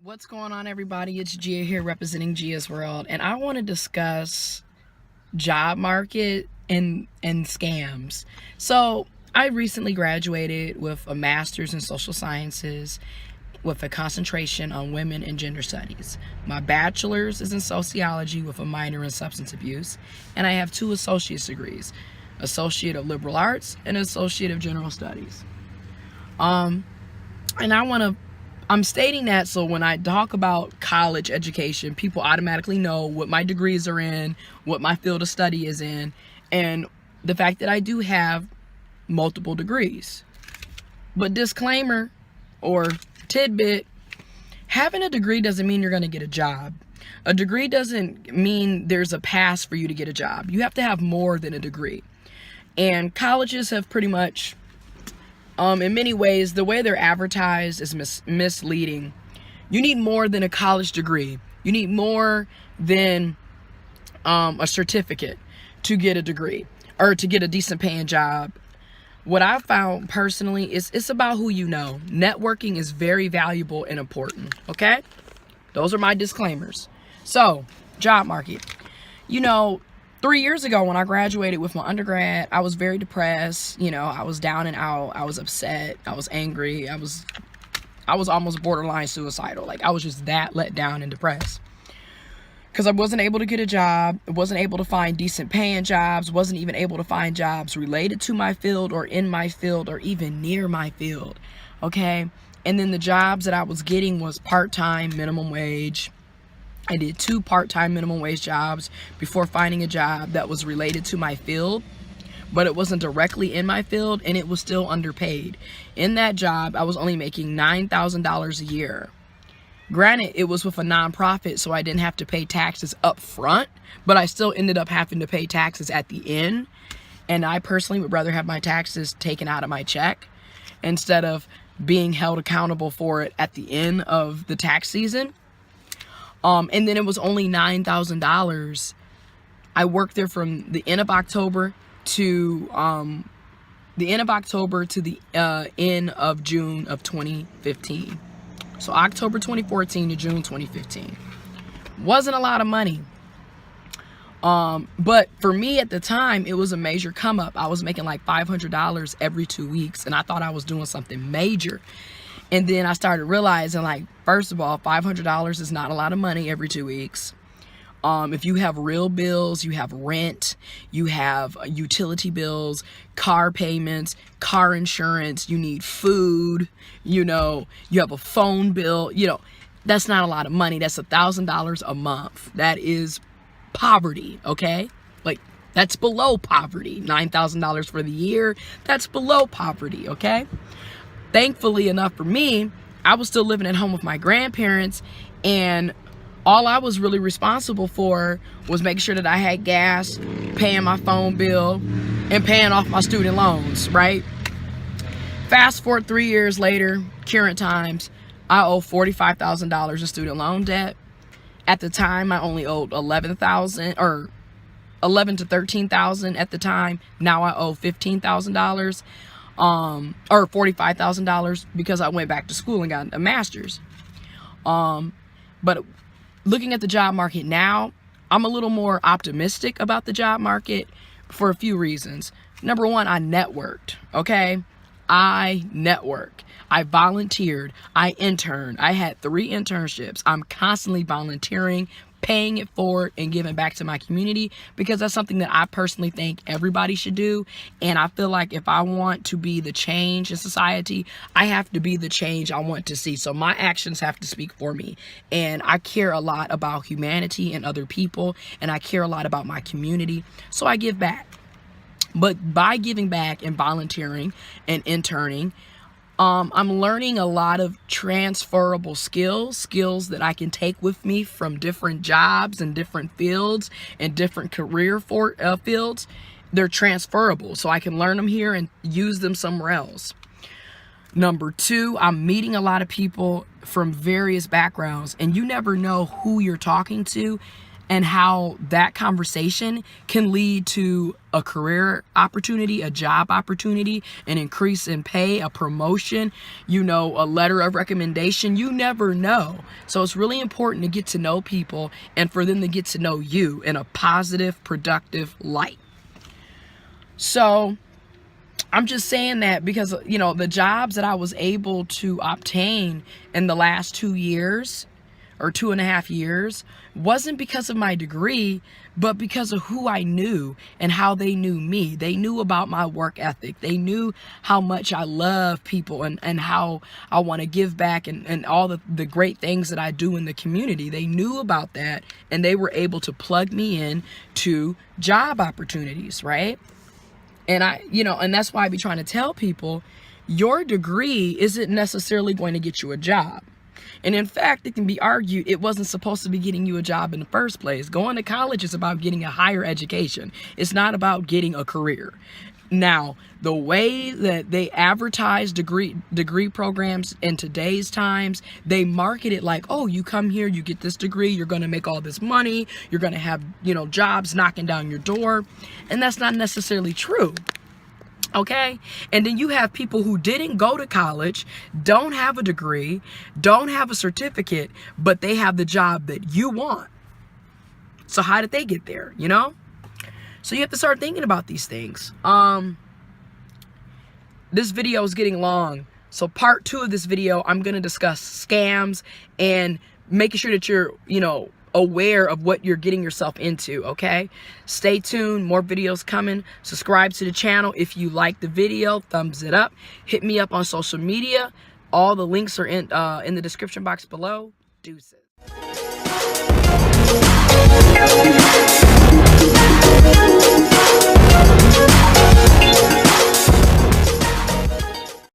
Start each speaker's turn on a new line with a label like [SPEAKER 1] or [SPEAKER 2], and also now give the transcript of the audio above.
[SPEAKER 1] What's going on, everybody? It's Gia here representing JiasWorld, and I want to discuss job market and scams. So I recently graduated with a master's in social sciences with a concentration on women and gender studies. My bachelor's is in sociology with a minor in substance abuse, and I have 2 associate's degrees, Associate of Liberal Arts and Associate of General Studies. And I'm stating that so when I talk about college education, people automatically know what my degrees are in, what my field of study is in, and the fact that I do have multiple degrees. But disclaimer or tidbit, having a degree doesn't mean you're going to get a job. A degree doesn't mean there's a pass for you to get a job. You have to have more than a degree. And colleges have pretty much, in many ways, the way they're advertised is misleading. You need more than a college degree. You need more than a certificate to get a degree or to get a decent paying job. What I've found personally is it's about who you know. Networking is very valuable and important, okay? Those are my disclaimers. So, job market. 3 years ago when I graduated with my undergrad, I was very depressed. I was down and out. I was upset. I was angry. I was almost borderline suicidal. Like, I was just that let down and depressed. Because I wasn't able to get a job. I wasn't able to find decent paying jobs. Wasn't even able to find jobs related to my field or in my field or even near my field. Okay? And then the jobs that I was getting was part-time, minimum wage. I did 2 part-time minimum wage jobs before finding a job that was related to my field, but it wasn't directly in my field, and it was still underpaid. In that job, I was only making $9,000 a year. Granted, it was with a nonprofit, so I didn't have to pay taxes up front, but I still ended up having to pay taxes at the end, and I personally would rather have my taxes taken out of my check instead of being held accountable for it at the end of the tax season. And then it was only $9,000. I worked there from the end of October to the end of June of 2015. So October 2014 to June 2015. Wasn't a lot of money. But for me at the time, it was a major come up. I was making like $500 every 2 weeks, and I thought I was doing something major. And then I started realizing, like, first of all, $500 is not a lot of money every 2 weeks. If you have real bills, you have rent, you have utility bills, car payments, car insurance, you need food, you have a phone bill, that's not a lot of money. That's $1,000 a month. That is poverty, okay? Like, that's below poverty. $9,000 for the year, that's below poverty, okay? Thankfully enough for me, I was still living at home with my grandparents, and all I was really responsible for was making sure that I had gas, paying my phone bill, and paying off my student loans, right? Fast forward 3 years later, current times, I owe $45,000 in student loan debt. At the time, I only owed $11,000 or $11,000 to $13,000 at the time. Now I owe $15,000. Or $45,000 because I went back to school and got a master's. But looking at the job market now, I'm a little more optimistic about the job market for a few reasons. Number one, I networked, okay? I volunteered. I interned. I had 3 internships. I'm constantly volunteering, paying it forward, and giving back to my community because that's something that I personally think everybody should do. And I feel like if I want to be the change in society, I have to be the change I want to see. So my actions have to speak for me. And I care a lot about humanity and other people, and I care a lot about my community. So I give back. But by giving back and volunteering and interning, I'm learning a lot of transferable skills that I can take with me from different jobs and different fields and different career fields. They're transferable, so I can learn them here and use them somewhere else. Number 2, I'm meeting a lot of people from various backgrounds, and you never know who you're talking to and how that conversation can lead to a career opportunity, a job opportunity, an increase in pay, a promotion, you know, a letter of recommendation. You never know. So it's really important to get to know people and for them to get to know you in a positive, productive light. So I'm just saying that because, you know, the jobs that I was able to obtain in the last 2 years or 2.5 years wasn't because of my degree, but because of who I knew and how they knew me. They knew about my work ethic. They knew how much I love people and how I want to give back and all the great things that I do in the community. They knew about that, and they were able to plug me in to job opportunities, right? And and that's why I be trying to tell people, your degree isn't necessarily going to get you a job. And in fact, it can be argued it wasn't supposed to be getting you a job in the first place. Going to college is about getting a higher education. It's not about getting a career. Now, the way that they advertise degree programs in today's times, they market it like, oh, you come here, you get this degree, you're going to make all this money, you're going to have, jobs knocking down your door. And that's not necessarily true. Okay? And then you have people who didn't go to college, don't have a degree, don't have a certificate, but they have the job that you want. So how did they get there, So you have to start thinking about these things. This video is getting long. So part 2 of this video, I'm going to discuss scams and making sure that you're, aware of what you're getting yourself into, okay? Stay tuned, more videos coming. Subscribe to the channel if you like the video, thumbs it up. Hit me up on social media. All the links are in the description box below. Deuces.